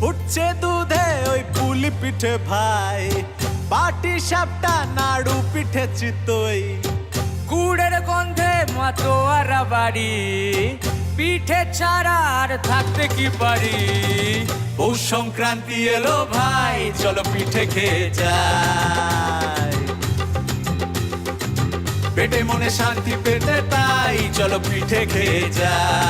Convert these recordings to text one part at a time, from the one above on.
ফুটছে দুধে ওই পুলি পিঠে ভাই, পাটি সাপটা নাড়ু পিঠে চিতই, গুড়ের গন্ধে মাতোয়ারা বাড়ি, পিঠে ছাড়া আর থাকতে কি পারি। পৌষ সংক্রান্তি এলো ভাই, চলো পিঠে খেয়ে যাই, পেটে মনে শান্তি পেতে তাই চলো পিঠে খেয়ে যাই।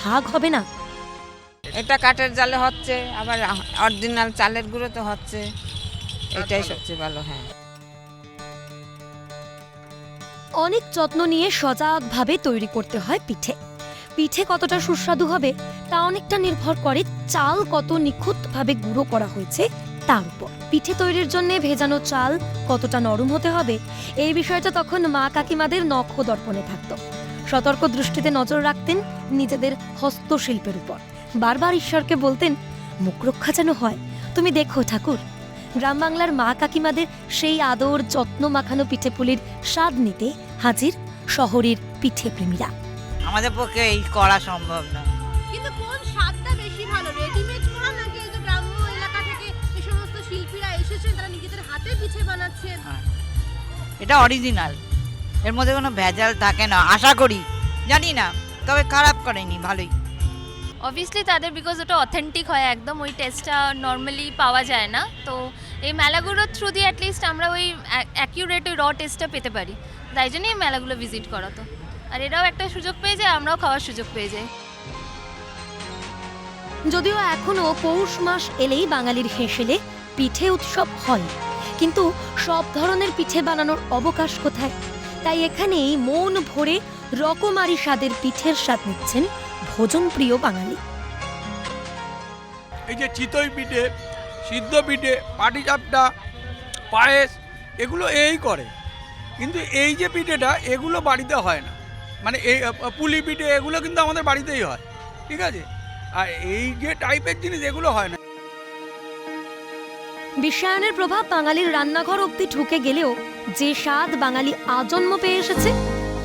ভাগ হবে না? এটা কাঠের জালে হচ্ছে, আবার অরিজিনাল চালের গুঁড়োতে হচ্ছে, এটাই সবচেয়ে ভালো। হ্যাঁ, অনেক যত্ন নিয়ে সজাগভাবে তৈরি করতে হয় পিঠে। পিঠে কতটা সুস্বাদু হবে তা অনেকটা নির্ভর করে চাল কত নিখুঁতভাবে গুঁড়ো করা হয়েছে তার উপর। পিঠে তৈরির জন্য ভেজানো চাল কতটা নরম হতে হবে এই বিষয়টা তখন মা কাকিমাদের নখদর্পণে থাকতো। সতর্ক দৃষ্টিতে নজর রাখতেন নিজেদের হস্তশিল্পের উপর। বারবার ঈশ্বরকে বলতেন, মুখ রক্ষা যেন হয়, তুমি দেখো ঠাকুর। গ্রাম বাংলার মা কাকিমাদের সেই আদর যত্ন মাখানো পিঠে পুলির স্বাদ নিতে হাজির শহরের পিঠে প্রেমীরা। আমাদের পক্ষে এই করা সম্ভব না। কিন্তু কোন স্বাদটা বেশি ভালো, রেডিমেড করা নাকি এই যে গ্রাম্য এলাকা থেকে এই সমস্ত শিল্পীরা এসেছেন তারা নিজেদের হাতে পিঠে বানাচ্ছেন? এটা অরিজিনাল, এর মধ্যে কোনো ভেজাল থাকে না আশা করি, জানি না, তবে খারাপ করেনি, ভালোই। অবভিয়াসলি তাদের বিকজ ওটা অথেন্টিক হয় একদম, ওই টেস্টটা নর্মালি পাওয়া যায় না। তো এই মেলাগুলোর থ্রু দিয়ে অ্যাটলিস্ট আমরা ওই অ্যাকিউরেট ওই র টেস্টটা পেতে পারি, তাই জন্যই মেলাগুলো ভিজিট করা। তো আর এরাও একটা সুযোগ পেয়ে যায়, আমরাও খাওয়ার সুযোগ পেয়ে যাই। যদিও এখনো পৌষ মাস এলেই বাঙালির হেসেলে পিঠে উৎসব হয়, কিন্তু সব ধরনের পিঠে বানানোর অবকাশ কোথায়? তাই এখানেই মন ভরে রকমারি স্বাদের পিঠের স্বাদ নিচ্ছেন ভোজন প্রিয় বাঙালি। এই যে চিতই পিঠে, সিদ্ধ পিঠে, পাটিসাপটা, পায়েস, এগুলো এই করে, কিন্তু এই যে পিঠেটা এগুলো বাড়িতে হয় না, মানে এই পুলি পিঠে এগুলো কিন্তু আমাদের বাড়িতেই হয়, ঠিক আছে? আর এই যে টাইপের জিনিস এগুলো হয় না। বিশ্বায়নের প্রভাব বাঙালির রান্নাঘর অব্দি ঢুকে গেলেও যে স্বাদ বাঙালি আজন্ম পেয়ে এসেছে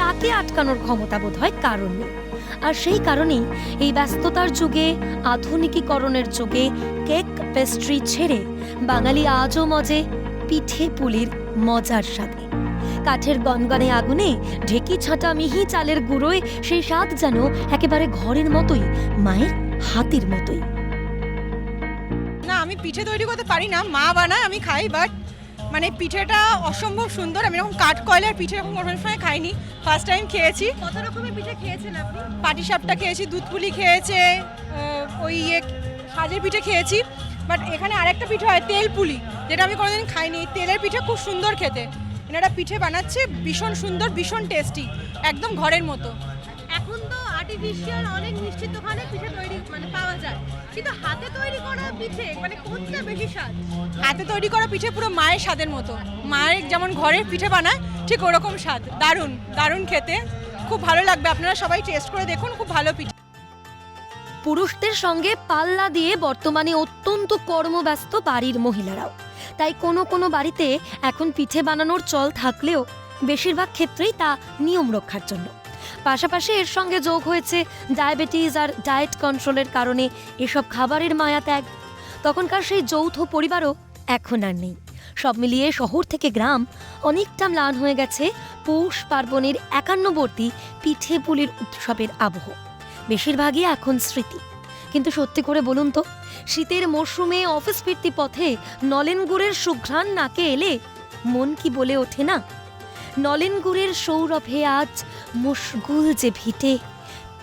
তাকে আটকানোর ক্ষমতা বোধ হয় কারণ নেই। আর সেই কারণেই এই ব্যস্ততার যুগে, আধুনিকীকরণের যুগে কেক পেস্ট্রি ছেড়ে বাঙালি আজও মজে পিঠে পুলির মজার স্বাদে। কাঠের গনগনে আগুনে ঢেকি ছাঁটা মিহি চালের গুঁড়োয় সেই স্বাদ যেন একেবারে ঘরের মতোই, মায়ের হাতের মতোই। না, আমি পিঠে তৈরি করতে পারি না, মা বানায়, আমি খাই, বাট মানে পিঠেটা অসম্ভব সুন্দর। আমি এরকম কাঠ কয়লার পিঠে এরকম কোনো সময় খাইনি, ফার্স্ট টাইম খেয়েছি। কত রকমের পিঠে খেয়েছেন আপনি? পাটিসাপটা খেয়েছি, দুধ পুলি খেয়েছে, ওই সাজের পিঠে খেয়েছি, বাট এখানে আরেকটা পিঠে হয় তেল পুলি, যেটা আমি কোনোদিন খাইনি। তেলের পিঠে খুব সুন্দর খেতে, এনারা পিঠে বানাচ্ছে ভীষণ সুন্দর, ভীষণ টেস্টি, একদম ঘরের মতো। এখন তো আর্টিফিশিয়াল অনেক মিষ্টির দোকানে পিঠে তৈরি মানে পাওয়া যায়, কিন্তু হাতে তৈরি করা পিঠে মানে কোনটা বেশি স্বাদ? হাতে তৈরি করা পিঠে পুরো মায়ের স্বাদের মতো, মায়ের যেমন ঘরের পিঠে বানায় ঠিক ওরকম স্বাদ। দারুণ দারুণ খেতে, খুব ভালো লাগবে, আপনারা সবাই টেস্ট করে দেখুন, খুব ভালো পিঠে। পুরুষদের সঙ্গে পাল্লা দিয়ে বর্তমানে অত্যন্ত কর্মব্যস্ত বাড়ির মহিলারাও, তাই কোনো কোনো বাড়িতে এখন পিঠে বানানোর চল থাকলেও বেশিরভাগ ক্ষেত্রেই তা নিয়ম রক্ষার জন্য। পাশাপাশি এর সঙ্গে যোগ হয়েছে ডায়াবেটিস আর ডায়েট কন্ট্রোলের কারণে এসব খাবারের মায়া ত্যাগ। তখনকার সেই যৌথ পরিবারও এখন আর নেই। সব মিলিয়ে শহর থেকে গ্রাম অনেকটা ম্লান হয়ে গেছে পৌষ পার্বণের একান্নবর্তী পিঠে পুলির উৎসবের আবহ। বেশিরভাগই এখন স্মৃতি। কিন্তু সত্যি করে বলুন তো, শীতের মরশুমে অফিস ফিরতি পথে নলেন গুড়ের সুঘ্রাণ নাকে এলে মন কি বলে ওঠে না? নলেন গুড়ের সৌরভে আজ মশগুল যে ভিটে,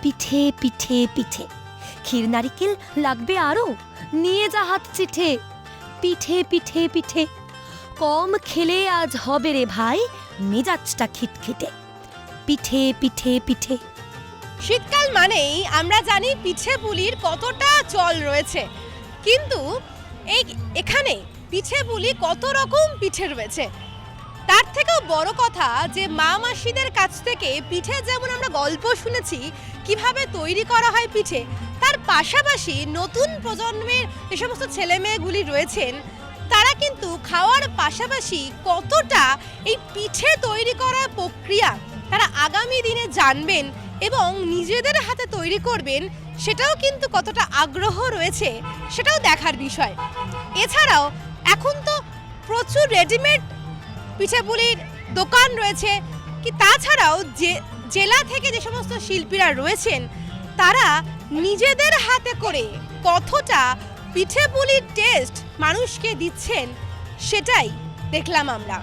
পিঠে পিঠে পিঠে। ক্ষীর নারিকেল লাগবে আরো, নিয়ে যা হাত চিঠে, পিঠে পিঠে পিঠে। কম খেলে আজ হবে রে ভাই মেজাজটা খিটখিটে, পিঠে পিঠে পিঠে। শীতকাল মানেই আমরা জানি পিঠে পুলির কতটা চল রয়েছে, কিন্তু এখানে পিঠে পুলি কত রকম পিঠে রয়েছে। তার থেকেও বড় কথা যে মা মাসিদের কাছ থেকে পিঠে যেমন আমরা গল্প শুনেছি কিভাবে তৈরি করা হয় পিঠে, তার পাশাপাশি নতুন প্রজন্মের যে সমস্ত ছেলে মেয়েগুলি রয়েছেন তারা কিন্তু খাওয়ার পাশাপাশি কতটা এই পিঠে তৈরি করার প্রক্রিয়া তারা আগামী দিনে জানবেন এবং নিজেদের হাতে তৈরি করবেন, সেটাও কিন্তু কতটা আগ্রহ রয়েছে সেটাও দেখার বিষয়। এছাড়াও এখন তো প্রচুর রেডিমেড পিঠেপুলির দোকান রয়েছে, কি তাছাড়াও যে জেলা থেকে যে সমস্ত শিল্পীরা রয়েছেন তারা নিজেদের হাতে করে কতটা পিঠেপুলির টেস্ট মানুষকে দিচ্ছেন সেটাই দেখলাম আমরা।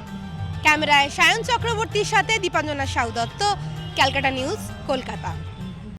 ক্যামেরায় সায়ন চক্রবর্তীর সাথে দীপাঞ্জনা সাউ দত্ত, ক্যালকাটা নিউজ, কলকাতা।